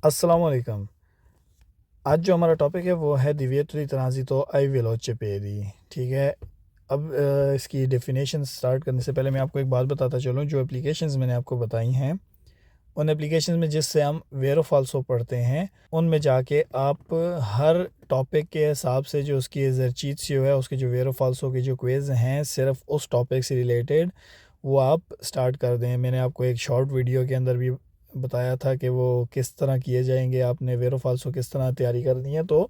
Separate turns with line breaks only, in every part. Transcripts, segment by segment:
अस्सलाम वालेकुम। आज जो हमारा टॉपिक है वो है दिव्येटरी ट्रांजितो आई वेलोचिपेदी। ठीक है। अब इसकी डेफिनेशन स्टार्ट करने से पहले मैं आपको एक बात बताता चलूँ। जो एप्लीकेशंस मैंने आपको बताई हैं, उन एप्लीकेशंस में जिससे हम वेरो फाल्सो पढ़ते हैं, उनमें जाके आप हर टॉपिक के हिसाब से जो उसकी एग्जरचीट्स है, उसके जो वेरो फाल्सो के जो क्विज़ हैं, सिर्फ उस टॉपिक से रिलेटेड वो आप स्टार्ट कर दें। मैंने आपको एक शॉर्ट वीडियो के अंदर भी बताया था कि वो किस तरह किए जाएंगे, आपने वेरो फाल्सो किस तरह तैयारी करनी है। तो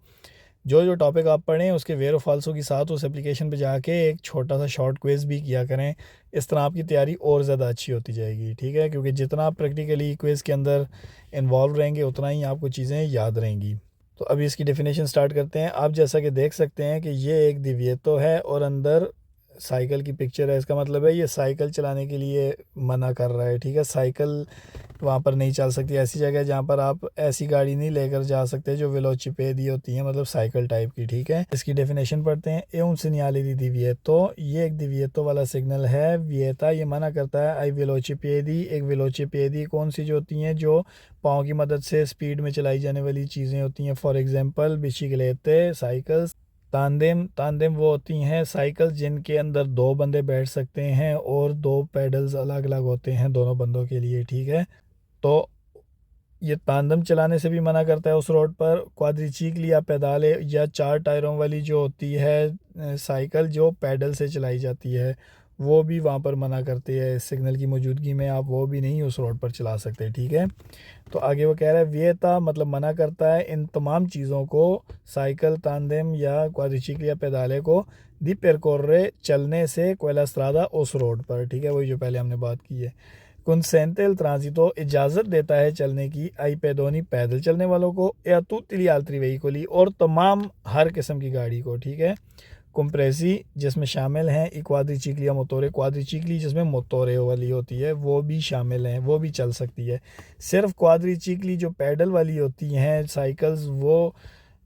जो जो टॉपिक आप पढ़ें उसके वेरो फाल्सो के साथ उस एप्लीकेशन पे जाके एक छोटा सा शॉर्ट क्विज़ भी किया करें। इस तरह आपकी तैयारी और ज़्यादा अच्छी होती जाएगी। ठीक है, क्योंकि जितना आप प्रैक्टिकली क्विज़ के अंदर इन्वॉल्व रहेंगे उतना ही आपको चीज़ें याद रहेंगी। तो अभी इसकी डेफिनेशन स्टार्ट करते हैं। आप जैसा कि देख सकते हैं कि ये एक दिव्येतो है और अंदर साइकिल की पिक्चर है। इसका मतलब है ये साइकिल चलाने के लिए मना कर रहा है। ठीक है, साइकिल वहाँ पर नहीं चल सकती। ऐसी जगह जहाँ पर आप ऐसी गाड़ी नहीं लेकर जा सकते जो वेलोचिपेदी होती है, मतलब साइकिल टाइप की। ठीक है, इसकी डेफिनेशन पढ़ते हैं। ए un segnale di divieto, ये एक दिव्येतो वाला सिग्नल है। वियता ये मना करता है आई वेलोचिपेदी, एक वेलोचिपेदी कौन सी जो होती हैं, जो पाँव की मदद से स्पीड में चलाई जाने वाली चीज़ें होती हैं। फॉर एग्जांपल बिचिकलेते, साइकिल्स। तांदेम, तांदेम वो होती हैं साइकिल जिनके अंदर दो बंदे बैठ सकते हैं और दो पैडल्स अलग अलग होते हैं दोनों बंदों के लिए। ठीक है, तो ये तांदम चलाने से भी मना करता है उस रोड पर। क्वाड्रिचिकल या पैदाले या चार टायरों वाली जो होती है साइकिल जो पैडल से चलाई जाती है, वो भी वहाँ पर मना करती है। सिग्नल की मौजूदगी में आप वो भी नहीं उस रोड पर चला सकते। ठीक है, तो आगे वो कह रहा है वियता मतलब मना करता है इन तमाम चीज़ों को, साइकिल, तांदम या क्वाड्रिचिकल या पैदाले को, दी पेरकोर्रे चलने से कोयलास्त्रादा उस रोड पर। ठीक है, वही जो पहले हमने बात की है। कंसेंटेल ट्रांजितो इजाज़त देता है चलने की आई पेदोनी पैदल चलने वालों को, या तुतली आल्त्री वहीकोली और तमाम हर किस्म की गाड़ी को। ठीक है, कंप्रेसी जिसमें शामिल हैं क्वाड्रिचिकल या मोटोरे, क्वाड्रिचिकली जिसमें मोटोरे वाली होती है वो भी शामिल हैं, वो भी चल सकती है। सिर्फ क्वाड्रिचिकली जो पैडल वाली होती हैं साइकिल्स, वो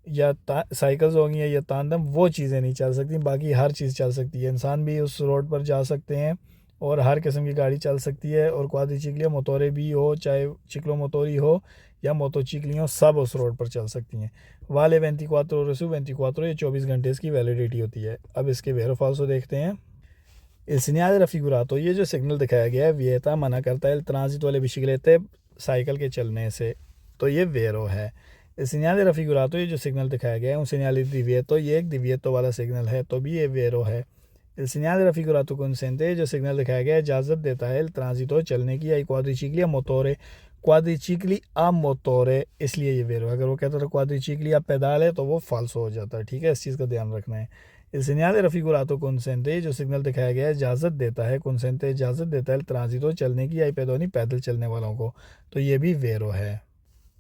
या साइकिल्स होंगी या तांदम, वो चीज़ें नहीं चल सकती। बाकी हर चीज़ चल सकती है। इंसान भी उस रोड पर जा सकते हैं और हर किस्म की गाड़ी चल सकती है। और क्वाड्रिचिकल मोटोरे भी हो, चाहे चिक्लो मोटोरी हो या मोटोचिकली हो, सब उस रोड पर चल सकती हैं। वाले 24 रेसू 24, ये 24 घंटे इसकी वैलिडिटी होती है। अब इसके वेरो फाल्सो देखते हैं। इल segnale raffigurato, ये जो सिग्नल दिखाया गया है वियता मना करता है ट्रांजिट वाले बिचिकलेते साइकिल के चलने से, तो ये वेरो है। इल segnale raffigurato, ये जो सिग्नल दिखाया गया है un segnale di divieto, ये एक दिव्येतो वाला सिग्नल है, तो भी ये वेरो है। इल segnale raffigurato consente, जो सिग्नल दिखाया गया है इजाज़त देता है ट्रांजिटो चलने की आई क्वाड्रिचिकली या मोटोरे, क्वाड्रिचिकली आ मोटोरे, इसलिए ये वेरो है। अगर वो कहता था क्वाड्रिचिकली या पैदाल है तो वो फाल्सो हो जाता है। ठीक है, इस चीज़ का ध्यान रखना है। इल segnale raffigurato consente, जो सिग्नल दिखाया गया है इजाज़त देता है, consente इजाज़त देता है ट्रांजिटो चलने की आई पेदोनी पैदल चलने वालों को, तो ये भी वेरो है।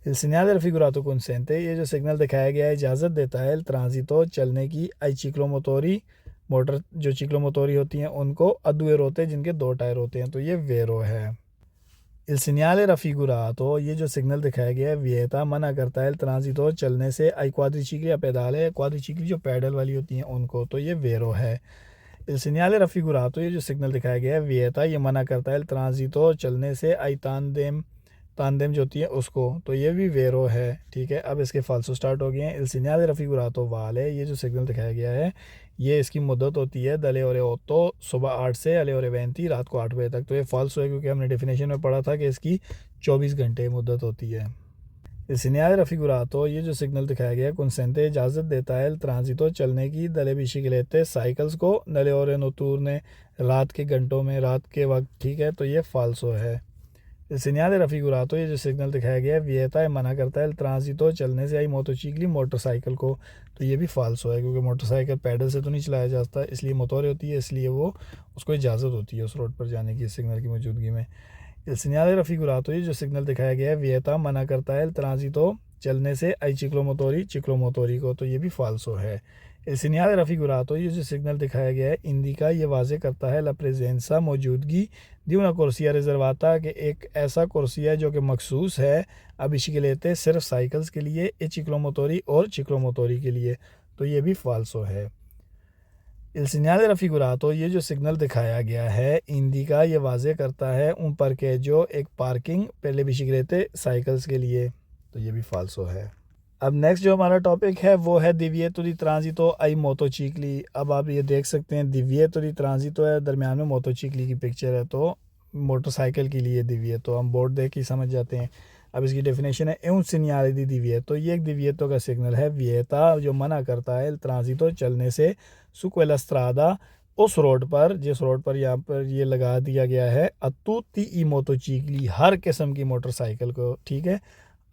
इल segnale raffigurato consente, ये जो सिग्नल दिखाया गया है इजाज़त देता है ट्रांजिटो चलने की आई चिक्लोमोटोरी, मोटर जो चिक्लोमोटोरी होती हैं उनको, अदुए रोते जिनके दो टायर होते हैं, तो ये वेरो है। इल segnale raffigurato, ये जो सिग्नल दिखाया गया है वियता मना करता है ट्रांजिटो चलने से आई क्वाड्रिचिकल या पैदाल है, क्वाड्रिचिकल जो पैडल वाली होती हैं उनको, तो ये वेरो है। इल segnale raffigurato, ये जो सिग्नल दिखाया गया है वियता ये मना करता है ट्रांजिटो चलने से आई तांदेम, तांदेम जो होती है उसको, तो ये भी वेरो है। ठीक है, अब इसके फाल्सो स्टार्ट हो गए हैं। इल segnale raffigurato वाले, ये जो सिग्नल दिखाया गया है ये इसकी मुद्दत होती है दले और ओतो सुबह 8 से अले और 20 रात को 8 बजे तक, तो ये फॉल्स है क्योंकि हमने डेफिनेशन में पढ़ा था कि इसकी 24 घंटे मुद्दत होती है। इल segnale raffigurato, ये जो सिग्नल दिखाया गया है consente इजाज़त देता है ट्रांजिटो चलने की दले बिचिकलेते साइकिल्स को, नले और नोतूरने रात के घंटों में, रात के वक्त। ठीक है, तो ये फाल्सो है। इल segnale raffigurato, ये जो सिग्नल दिखाया गया है वियता मना करता है ट्रांजिटो चलने से आई मोटोचिकली मोटरसाइकिल को, तो ये भी फाल्सो है क्योंकि मोटरसाइकिल पैडल से तो नहीं चलाया जाता, इसलिए मोटोर होती है, इसलिए वो उसको इजाज़त होती है उस रोड पर जाने की सिग्नल की मौजूदगी में। इल segnale raffigurato, ये जो सिग्नल दिखाया गया है वियता मना करता है ट्रांजिटो चलने से आई चिक्लोमोटोरी, चिक्लोमोटोरी को, तो ये भी फाल्सो है। इल segnale raffigurato, ये जो सिग्नल दिखाया गया है इंडिका ये वाजे करता है ला प्रेजेंसा मौजूदगी दी una corsia रिजर्वाता, कि एक ऐसा कुर्सिया जो कि मखसूस है अब इसी के लेते सिर्फ साइकिल्स के लिए, ए चिक्लोमोटोरी और चिक्लोमोटोरी के लिए, तो ये भी फाल्सो है। Il segnale raffigurato, ये जो सिग्नल दिखाया गया है इंडिका, ये वाज़े करता है उन पर के जो एक पार्किंग पहले बिशिक्लेटे साइकिल्स के लिए, तो ये भी फाल्सो है। अब नेक्स्ट जो हमारा टॉपिक है वो है दिविएतो दी ट्रांजिटो आई मोटोचिक्ली। अब आप ये देख सकते हैं दिविएतो दी ट्रांजिटो है, दरमियान में मोटोचिक्ली की पिक्चर है, तो मोटरसाइकिल के लिए दिविएतो, हम बोर्ड देख के समझ जाते हैं। अब इसकी डेफिनेशन है un segnale di divieto, ये एक दिविएतो का सिग्नल है, विएता जो मना करता है ट्रांजिटो चलने से, su quella strada, उस रोड पर, जिस रोड पर यहाँ पर ये लगा दिया गया है, a tutti i motocicli, हर किस्म की मोटरसाइकिल को, ठीक है।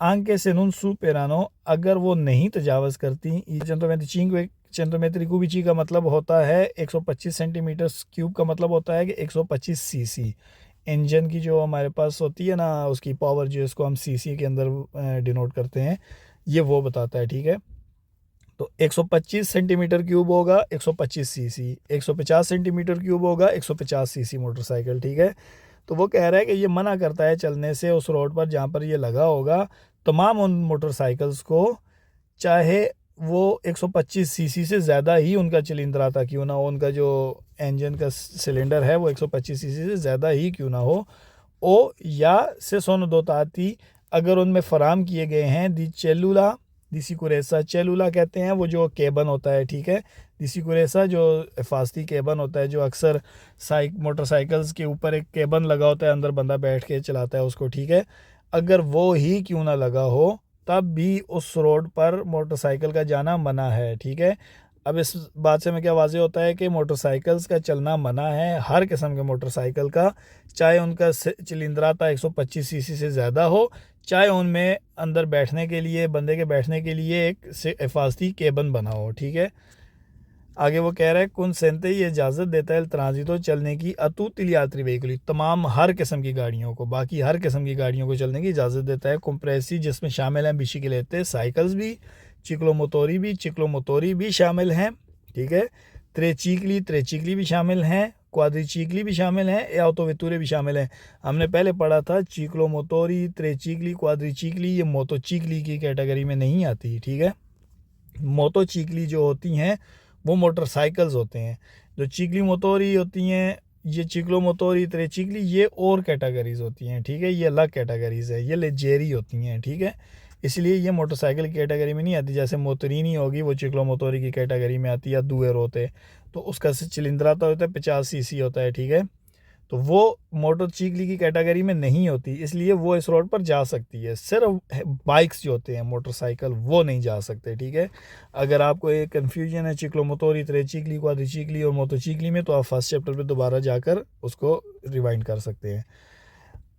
anche se non superano, अगर वो नहीं तजावज़ करती, ये 125 cubici का मतलब होता है 125 सेंटीमीटर क्यूब का मतलब होता है कि 125 सीसी। इंजन की जो हमारे पास होती है ना उसकी पावर, जो इसको हम सीसी के अंदर डिनोट करते हैं, ये वो बताता है, ठीक है। तो 125 सेंटीमीटर क्यूब होगा 125 सीसी, 150 सेंटीमीटर क्यूब होगा 150 सीसी मोटरसाइकिल, ठीक है। तो वो कह रहा है कि ये मना करता है चलने से उस रोड पर जहाँ पर ये लगा होगा तमाम उन मोटरसाइकिल्स को, चाहे वो 125 सीसी से ज़्यादा ही उनका चिलिंद्रा था क्यों ना हो, उनका जो इंजन का सिलेंडर है वो 125 सीसी से ज़्यादा ही क्यों ना हो, ओ या से सोनो दोताती, अगर उनमें फ़राम किए गए हैं दी चेलुला दी सिक्योरेसा, चेलुला कहते हैं वो जो केबन होता है, ठीक है। दी सिक्योरेसा जो हिफाजती केबन होता है, जो अक्सर मोटरसाइकिल्स के ऊपर एक केबन लगा होता है, अंदर बंदा बैठ के चलाता है उसको, ठीक है। अगर वो ही क्यों ना लगा हो तब भी उस रोड पर मोटरसाइकिल का जाना मना है, ठीक है। अब इस बात से हमें क्या वाज़े होता है कि मोटरसाइकिल्स का चलना मना है, हर किस्म के मोटरसाइकिल का, चाहे उनका चिलिंद्राता 125 सीसी से ज़्यादा हो, चाहे उनमें अंदर बैठने के लिए, बंदे के बैठने के लिए एक हिफाजती केबन बना हो, ठीक है। आगे वो कह रहा है कंसेंटे, ये इजाज़त देता है ट्रांजिटो चलने की, अतुत्ति यात्री व्हीकल, तमाम हर किस्म की गाड़ियों को, बाकी हर किस्म की गाड़ियों को चलने की इजाज़त देता है। कंप्रेसी, जिसमें शामिल हैं बिशिक्लेटे साइकिल्स भी, चिक्लोमोटोरी भी शामिल हैं, ठीक है। त्रेचिकली भी शामिल हैं, क्वाड्रिचिकली भी शामिल हैं, या ऑटोवेतुरे भी शामिल हैं। हमने पहले पढ़ा था चिक्लोमोटोरी, त्रेचिकली, क्वाड्रिचिकली, ये मोटोचिकली की कैटेगरी में नहीं आती, ठीक है। मोटोचिकली जो होती हैं वो मोटरसाइकिल्स होते हैं, जो चिकली मोटोरी होती हैं, ये चिक्लो मोटोरी, त्रेचिकली, ये और कैटेगरीज होती हैं, ठीक है। ये अलग कैटेगरीज है, ये लेजेरी होती हैं, ठीक है। इसलिए ये मोटरसाइकिल की कैटेगरी में नहीं आती। जैसे मोटरीनी होगी वो चिक्लो मोटोरी की कैटेगरी में आती है, या दुएर होते, तो उसका चिलिंद्रा तो होता है 50 सीसी होता है, ठीक है। तो वो मोटरसाइकिल की कैटेगरी में नहीं होती, इसलिए वो इस रोड पर जा सकती है। सिर्फ बाइक्स जो होते हैं मोटरसाइकिल वो नहीं जा सकते, ठीक है। अगर आपको एक कन्फ्यूजन है चिक्लोमोटोरी, त्रेचिकली, क्वाड्रिचिकली और मोटोचिकली में, तो आप फर्स्ट चैप्टर पे दोबारा जाकर उसको रिवाइंड कर सकते हैं।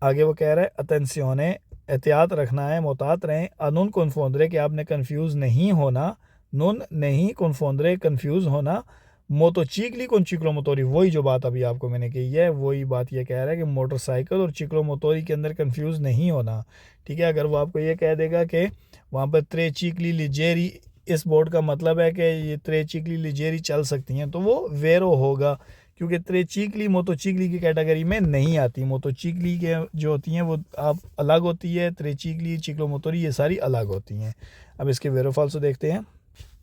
आगे वो कह रहा है अटेंसियोने, एहतियात रखना है, मोहतात रहें, अनून कन्फोंद्रे, कि आपने कन्फ्यूज़ नहीं होना, नून नहीं कन्फोंद्रे, कन्फ्यूज़ होना, मोटोचिकली कौन चिक्लोमोटोरी, वही जो बात अभी आपको मैंने कही है, वही बात ये कह रहा है कि मोटरसाइकिल और चिक्लोमोटोरी के अंदर कंफ्यूज नहीं होना, ठीक है। अगर वो आपको ये कह देगा कि वहाँ पर त्रेचिकली लिजेरी, इस बोर्ड का मतलब है कि ये त्रेचिकली लिजेरी चल सकती हैं, तो वो वेरो होगा, क्योंकि त्रेचिकली मोटोचिकली की कैटेगरी में नहीं आती। मोटोचिकली के जो होती हैं वो आप अलग होती है, त्रेचिकली, चिक्लोमोटोरी, ये सारी अलग होती हैं। अब इसके वेरो फाल्सो देखते हैं।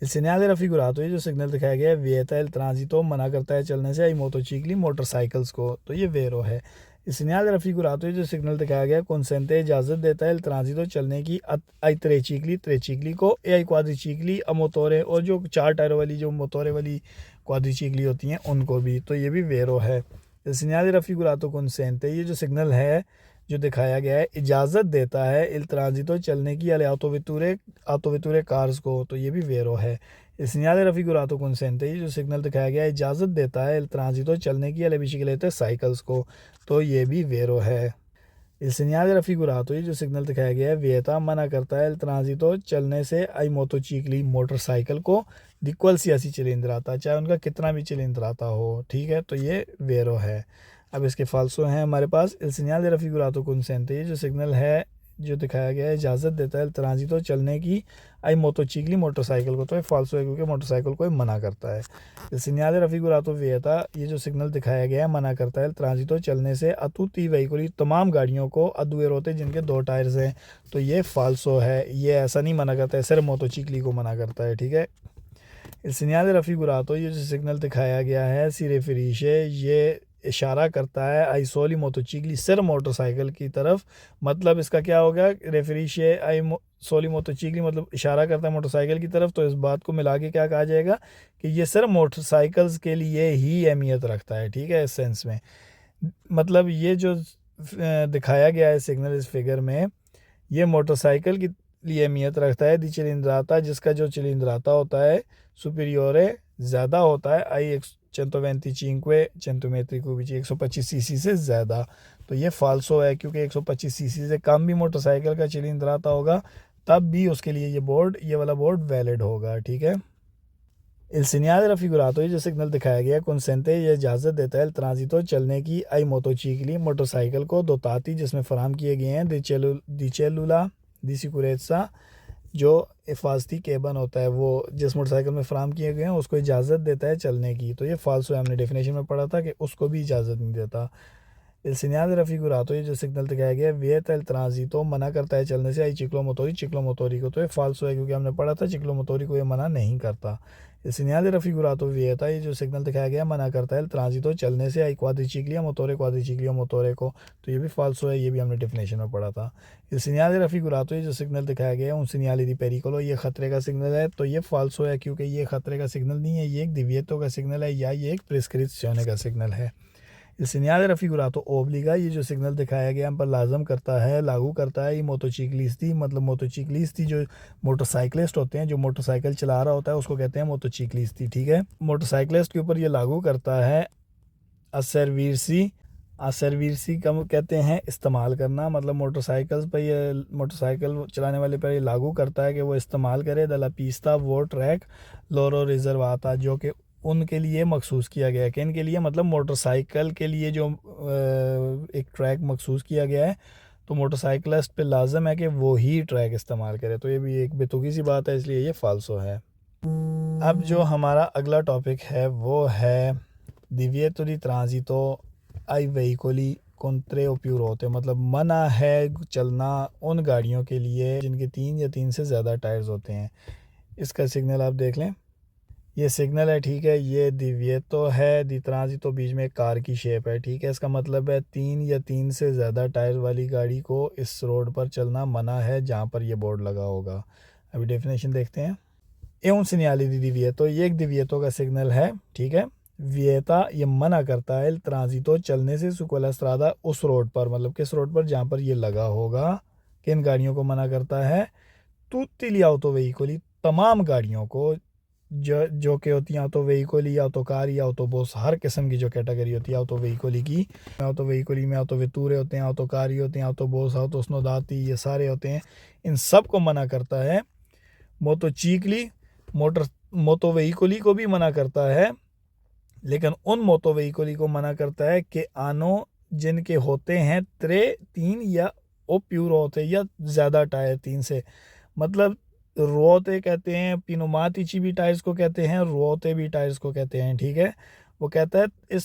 Il segnale raffigurato, ये जो सिग्नल दिखाया गया है, विएता il transito, मना करता है चलने से, आई मोटोचिकली, मोटरसाइकिल्स को, तो ये वेरो है। Il segnale raffigurato, ये जो सिग्नल दिखाया गया है, consente, इजाज़त देता है il transito, चलने की, आई त्रेचिकली को, ए आई क्वाड्रिचिकली, मोटोरे, और जो 4 टायरों वाली जो मोटोरे वाली क्वाड्रिचिकली होती हैं उनको भी, तो ये भी वेरो है। Il segnale raffigurato consente, ये जो सिग्नल है जो दिखाया गया है, इजाज़त देता है इल ट्रांजितो, चलने की, अले ऑटोवेतुरे कार्स को, तो ये भी वेरो है। इस सिग्नल रफिगुरातो कंसेंटे, ये जो सिग्नल दिखाया गया है, इजाज़त देता है इल ट्रांजितो, चलने की, अले बिशिक्लेटे साइकिल्स को, तो ये भी वेरो है। इस सिग्नल रफिगुरातो, ये जो सिग्नल दिखाया गया है, विएता, मना करता है इल ट्रांजितो, चलने से, आई मोटोचिकली, मोटरसाइकिल को, दिक्वल सियासी चिलिंद्राता, चाहे उनका कितना भी चिलिंद्राता हो, ठीक है, तो ये वेरो है। अब इसके फाल्सो हैं हमारे पास। इल सिग्नल दे रफिगुरातो कंसेंटे, ये जो सिग्नल है जो दिखाया गया है, इजाज़त देता है ट्रांजितो, चलने की, आई मोटोचिकली, मोटरसाइकिल को, तो ये फाल्सो है क्योंकि मोटरसाइकिल को मना करता है। इल सिग्नल दे रफिगुरातो विएता, ये जो सिग्नल दिखाया गया है, मना करता है ट्रांजितो, चलने से, अतुत्ति व्हीकली, तमाम गाड़ियों को, अदुएर होते जिनके 2 टायर्स हैं, तो ये फाल्सो है, ये ऐसा नहीं मना करता है, सिर्फ मोटोचिकली को मना करता है, ठीक है। Il segnale raffigurato, ये जो सिग्नल दिखाया गया है, si riferisce, ये इशारा करता है आई सोली मोटोचिकली, सिर्फ मोटरसाइकिल की तरफ। मतलब इसका क्या होगा, रेफरिशे आई सोली मोटोचिकली मतलब इशारा करता है मोटरसाइकिल की तरफ। तो इस बात को मिला के क्या कहा जाएगा कि ये सिर्फ मोटरसाइकिल्स के लिए ही अहमियत रखता है, ठीक है, इस सेंस में। मतलब ये जो दिखाया गया है सिग्नल इस फिगर में, ये मोटरसाइकिल की लिए अहमियत रखता है। दी चिलिंद्राता, जिसका जो चिलिंद्राता होता है सुपीरियोरे, ज़्यादा होता है, आई 125 सेंटीमीटर क्यूबिक, 125 सीसी से ज़्यादा। तो ये फाल्सो है, क्योंकि 125 सीसी से कम भी मोटरसाइकिल का चिलिंद्राता होगा तब भी उसके लिए ये वाला बोर्ड वैलिड होगा, ठीक है। Il segnale raffigurato, ये जो सिग्नल दिखाया गया कंसेंटे, ये इजाज़त देता है ट्रांजितो चलने की आई मोटोचिकली, मोटरसाइकिल को, दोताती जिसमें फराम किए गए हैं दी चेलुला दी सिक्योरेंसा, जो हिफाजती केबन होता है वो जिस मोटरसाइकिल में फराम किए गए हैं उसको इजाज़त देता है चलने की। तो ये फाल्सो है, हमने डेफिनेशन में पढ़ा था कि उसको भी इजाज़त नहीं देता। Il segnale raffigurato, ये जो सिग्नल दिखाया गया विeta il transito, मना करता है चलने से आई चिक्लोमोटोरी को। तो ये फाल्सो है, क्योंकि हमने पढ़ा था चिक्लोमोटोरी को ये मना नहीं करता। Il segnale raffigurato vieta, ये जो सिग्नल दिखाया गया मना करता है ट्रांजितो चलने से आई क्वाड्रिचिक्लिया मोटोरे को। तो ये भी फाल्सो है, ये भी हमने डेफिनेशन में पढ़ा था। Il segnale raffigurato, ये जो सिग्नल दिखाया गया un segnale di pericolo, ये खतरे का सिग्नल है। तो ये फाल्सो है, क्योंकि ये खतरे का सिग्नल नहीं है, ये एक दिव्यतो का सिग्नल है, या ये एक प्रिस्क्रिप्शन का सिग्नल है। Il segnale raffigurato obbliga, ये जो सिग्नल दिखाया गया हम पर लाजम करता है, लागू करता है ये मोटोचिक्लिस्टी, मतलब मोटोचिक्लिस्टी जो मोटरसाइकिलिस्ट होते हैं, जो मोटरसाइकिल चला रहा होता है उसको कहते हैं मोटोचिक्लिस्टी, ठीक है। मोटरसाइकिलिस्ट के ऊपर ये लागू करता है असरवीरसी कम कहते हैं इस्तेमाल करना, मतलब मोटरसाइकिल पर ये मोटरसाइकिल चलाने वाले पर ये लागू करता है कि वो इस्तेमाल करे दला पीस्ता वो ट्रैक लोरो रिजर्वाता, जो कि उनके लिए मखसूस किया गया है। कि इनके लिए मतलब मोटरसाइकिल के लिए जो एक ट्रैक मखसूस किया गया है, तो मोटरसाइकिलिस्ट पे लाजम है कि वो ही ट्रैक इस्तेमाल करे। तो ये भी एक बेतुकी सी बात है, इसलिए ये फाल्सो है। अब जो हमारा अगला टॉपिक है वो है divieto di transito ai veicoli con 3 o più ruote, मतलब मना है चलना उन गाड़ियों के लिए जिनके 3 या 3 से ज़्यादा टायर्स होते हैं। इसका सिग्नल आप देख लें, ये सिग्नल है, ठीक है। ये दिव्येतो है, दी ट्रांजितो बीच में एक कार की शेप है, ठीक है। इसका मतलब है 3 या 3 से ज़्यादा टायर वाली गाड़ी को इस रोड पर चलना मना है जहाँ पर ये बोर्ड लगा होगा। अभी डेफिनेशन देखते हैं। ए उन सिग्नल दी दिव्येतो, ये एक दिव्येतो का सिग्नल है, ठीक है। वियता ये मना करता है ट्रांजितो चलने से सुकोला स्ट्रादा, उस रोड पर, मतलब किस रोड पर, जहाँ पर ये लगा होगा। किन गाड़ियों को मना करता है, तुत्ती ली ऑटो वेहिकली, तमाम गाड़ियों को जो कि होती हैं ऑटो वेहिकली या ऑटो कार या ऑटो बस, हर किस्म की जो कैटेगरी होती है ऑटो वेहिकली की। ऑटो वेहिकली में ऑटो वेतूरे होते हैं, ऑटो कारी होते हैं, ऑटो बस, ऑटो स्नोदाती, ये सारे होते हैं। इन सब को मना करता है। मोटो वेहिकली को भी मना करता है, लेकिन उन मोटो वेहिकली को मना करता है कि आनो जिनके होते हैं 3 या ओ प्यूर होते या ज़्यादा टायर 3 से, मतलब रोते कहते हैं, पिनोमातिची भी टायर्स को कहते हैं, रोते भी टायर्स को कहते हैं, ठीक है। वो कहता है इस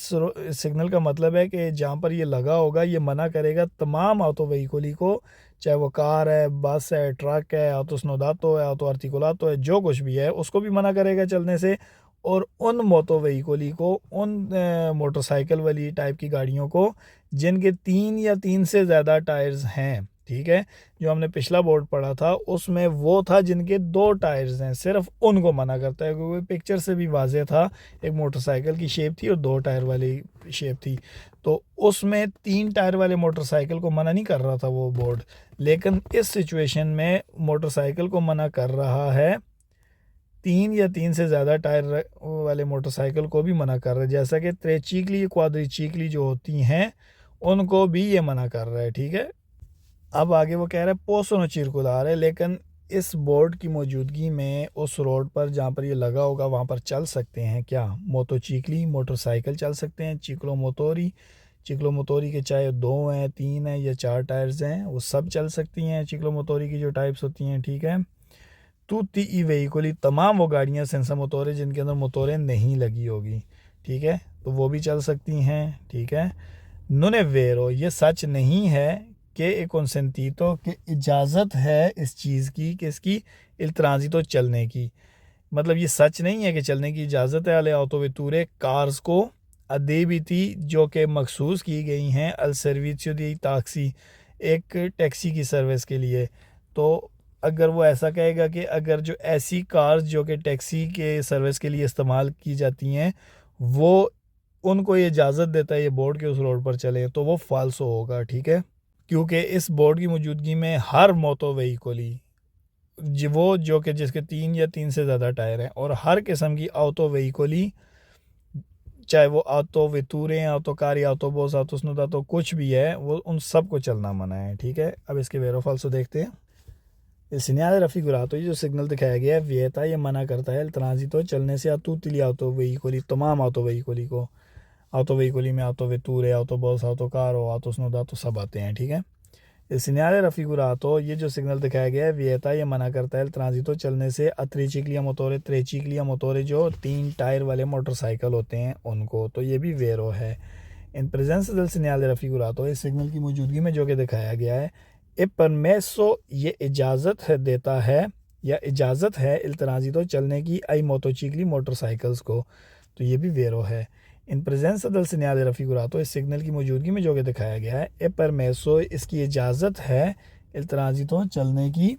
सिग्नल का मतलब है कि जहाँ पर ये लगा होगा ये मना करेगा तमाम ऑटो वेहिकली को, चाहे वो कार है, बस है, ट्रक है, ऑटो स्नोदातो है, ऑटो आर्टिकुलातो है, जो कुछ भी है उसको भी मना करेगा चलने से। और उन मोटो वेहिकली को, उन मोटरसाइकिल वाली टाइप की गाड़ियों को जिनके 3 या 3 से ज़्यादा टायर्स हैं, ठीक है। जो हमने पिछला बोर्ड पढ़ा था उसमें वो था जिनके 2 टायर्स हैं, सिर्फ उनको मना करता है, क्योंकि पिक्चर से भी वाज़ेह था, एक मोटरसाइकिल की शेप थी और 2 टायर वाली शेप थी। तो उसमें 3 टायर वाले मोटरसाइकिल को मना नहीं कर रहा था वो बोर्ड, लेकिन इस सिचुएशन में मोटरसाइकिल को मना कर रहा है 3 या 3 से ज़्यादा टायर वाले मोटरसाइकिल को भी मना कर रहा है। जैसा कि त्रिचिक्ली क्वाड्रिचिक्ली जो होती हैं उनको भी ये मना कर रहा है, ठीक है। अब आगे वो कह रहा है पोसोनो चिरकुलार है, लेकिन इस बोर्ड की मौजूदगी में उस रोड पर जहाँ पर ये लगा होगा वहाँ पर चल सकते हैं क्या, मोटोचिक्ली मोटरसाइकिल चल सकते हैं, चिक्लोमोटोरी के चाहे 2 हैं, 3 हैं या 4 टायर्स हैं, वो सब चल सकती हैं, चिक्लोमोटोरी की जो टाइप्स होती हैं, ठीक है। तुत्ती ई वेहिकली, तमाम वो गाड़ियाँ सेंसा मोटोरे जिनके अंदर मोटोरें नहीं लगी होगी, ठीक है, तो वो भी चल सकती हैं, ठीक है। नोने वेरो, ये सच नहीं है कि एक कंसेंटीतो कि इजाज़त है इस चीज़ की कि इसकी इल ट्रांजितो चलने की, मतलब ये सच नहीं है कि चलने की इजाज़त है अले autovetture कार्स को अदेबिती जो कि मखसूस की गई हैं अल सर्विसियो दी टैक्सी, एक टैक्सी की सर्विस के लिए। तो अगर वो ऐसा कहेगा कि अगर जो ऐसी कार्स जो कि टैक्सी के सर्विस के लिए इस्तेमाल की जाती हैं वो उनको ये इजाज़त देता है ये बोर्ड के उस रोड पर चलें, तो वो फाल्सो होगा, ठीक है। क्योंकि इस बोर्ड की मौजूदगी में हर मोटो व्हीकल वो जो कि जिसके 3 या 3 से ज़्यादा टायर हैं और हर किस्म की ऑटो व्हीकल, चाहे वो ऑटो वेतूरे, ऑटो कार, ऑटो बोस, ऑटो स्नूदा, तो कुछ भी है वो उन सब को चलना मना है, ठीक है। अब इसके वेरोफॉल्सो देखते हैं। Il segnale raffigurato, ये जो सिग्नल दिखाया गया है वियता ये मना करता है ट्रांजितो चलने से tutti gli autoveicolli, तमाम ऑटो व्हीकल को। ऑटो व्हीकल में ऑटो वेतूरे, ऑटो बस, ऑटो कार और ऑटो स्नूदा तो सब आते हैं, ठीक है। Il segnale raffigurato, ये जो सिग्नल दिखाया गया है वियता ये मना करता है ट्रांजितो चलने से त्रिचिक्लिया मोटोरे, त्रिचिक्लिया मोटोरे जो 3 टायर वाले मोटरसाइकिल होते हैं उनको, तो ये भी वेरो है। In presence del segnale raffigurato, इस सिग्नल की मौजूदगी में जो कि दिखाया गया है ए परमेसो ये इजाज़त है देता है या इजाज़त है इल ट्रांजितो चलने की आई मोटोचिकली मोटरसाइकिल्स को, तो ये भी वेरो है। In presence del segnale raffigurato, इस सिग्नल की मौजूदगी में जो कि दिखाया गया है ए परमेसो इसकी इजाज़त है इल ट्रांजितो चलने की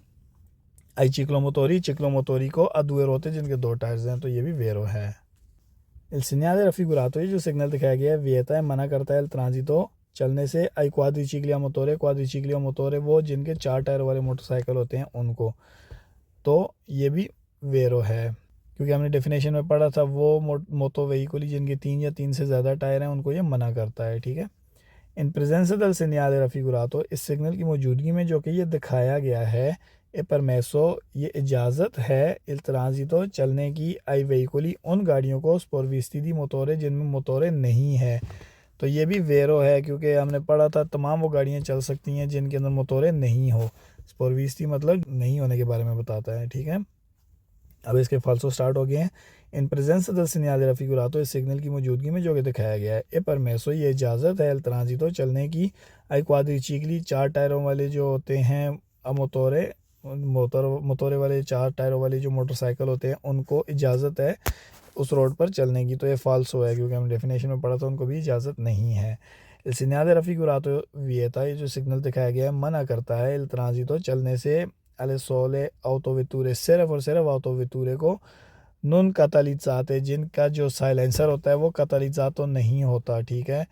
आई चिक्लोमोटोरी को अदुए रोते जिनके 2 टायर्स हैं, तो ये भी वेरो है। इल segnale raffigurato, ये जो सिग्नल दिखाया गया है वियता है मना करता है इल ट्रांजितो चलने से आई क्वाड्रिचिक्लिया मोटोरे वो जिनके 4 टायर वाले मोटरसाइकिल होते हैं उनको, तो ये भी वेरो है। क्योंकि हमने डेफिनेशन में पढ़ा था वो मोटो व्हीकल जिनके 3 या 3 से ज़्यादा टायर हैं उनको ये मना करता है, ठीक है। In presence del segnale raffigurato, इस सिग्नल की मौजूदगी में जो कि ये दिखाया गया है ए परमेसो ये इजाज़त है इल ट्रांजितो चलने की आई व्हीकली उन गाड़ियों को स्पोर्विस्ती दी मोटोरे जिनमें मोटोरे नहीं है, तो ये भी वेरो है। क्योंकि हमने पढ़ा था तमाम वो गाड़ियाँ चल सकती हैं जिनके अंदर मोटोरे नहीं हो, स्पोर्विस्ती मतलब नहीं होने के बारे में बताता है, ठीक है। अब इसके फाल्सो स्टार्ट हो गए हैं। In presence del segnale raffigurato, इस सिग्नल की मौजूदगी में जो कि दिखाया गया है ए परमेसो ये इजाज़त है इल ट्रांजितो चलने की आई क्वाड्रिचिक्ली 4 टायरों वाले जो होते हैं मोटोरे वाले 4 टायरों वाले जो मोटरसाइकिल होते हैं उनको इजाज़त है उस रोड पर चलने की, तो ये फाल्सो है क्योंकि हमने डेफिनेशन में पढ़ा था उनको भी इजाज़त नहीं है। इल segnale raffigurato वियता ये जो सिग्नल दिखाया गया है मना करता है इल ट्रांजितो चलने से अले सोले autovetture सिर्फ और सिर्फ autovetture को नॉन कैटालिज़ाते जिनका जो साइलेंसर होता है वो कैटालिज़ातो नहीं होता, ठीक है।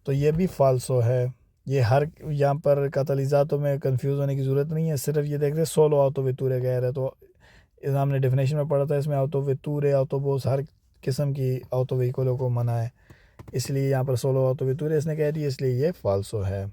तो ये भी फाल्सो है। ये हर यहाँ पर कैटालिज़ातो में कंफ्यूज होने की ज़रूरत नहीं है, सिर्फ ये देखते सोलो autovetture कह रहे हैं, तो हमने डेफिनेशन में पढ़ा था इसमें autovetture ऑटोबोस हर किस्म की ऑटो व्हीकलों को मना है, इसलिए यहाँ पर सोलो autovetture इसने कह दी, इसलिए ये फाल्सो है।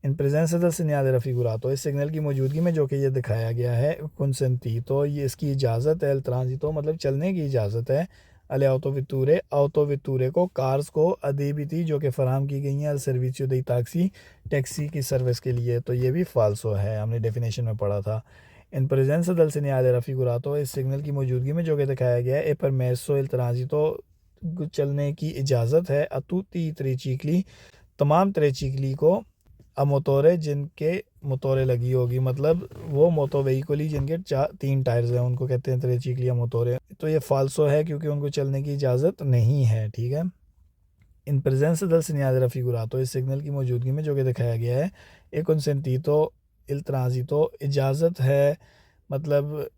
In presence del segnale raffigurato, इस सिग्नल की मौजूदगी में जो कि ये दिखाया गया है consentito, तो ये इसकी इजाज़त है ट्रांजितो मतलब चलने की इजाज़त है अले autovetture को कार्स को अदेबिती जो कि फराम की गई हैं अल सर्विसियो दी टैक्सी की सर्विस के लिए, तो ये भी फाल्सो है, हमने डेफिनेशन में पढ़ा था। In presence del segnale raffigurato, इस सिग्नल की मौजूदगी में जो कि दिखाया गया है ए परमेसो इल ट्रांजितो चलने की इजाज़त है तुtti त्रिचिक्ली तमाम त्रिचिक्ली को मोटोरे जिनके मोटोरे लगी होगी, मतलब वो मोटो व्हीकल जिनके 3 टायर्स हैं उनको कहते हैं त्रिचिक्लिया मोटोरे, तो ये फाल्सो है क्योंकि उनको चलने की इजाज़त नहीं है, ठीक है। In presence del segnale raffigurato, इस सिग्नल की मौजूदगी में जो कि दिखाया गया है ए consentito il transito इजाज़त है मतलब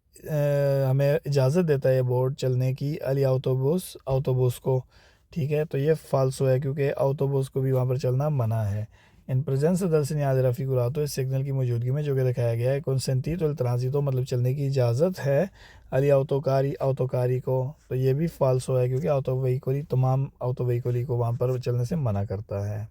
हमें इजाज़त देता है बोर्ड चलने की अली ऑटोबूस को, ठीक है। तो ये फाल्सो है क्योंकि ऑटोबूस को भी वहाँ पर चलना मना है। In presence del segnale raffigurato, इस सिग्नल की मौजूदगी में जो कि दिखाया गया है consentito il transito मतलब चलने की इजाज़त है अली ऑटोकारी को, तो ये भी फाल्सो है क्योंकि तमाम ऑटो व्हीकल को वहाँ पर चलने से मना करता है।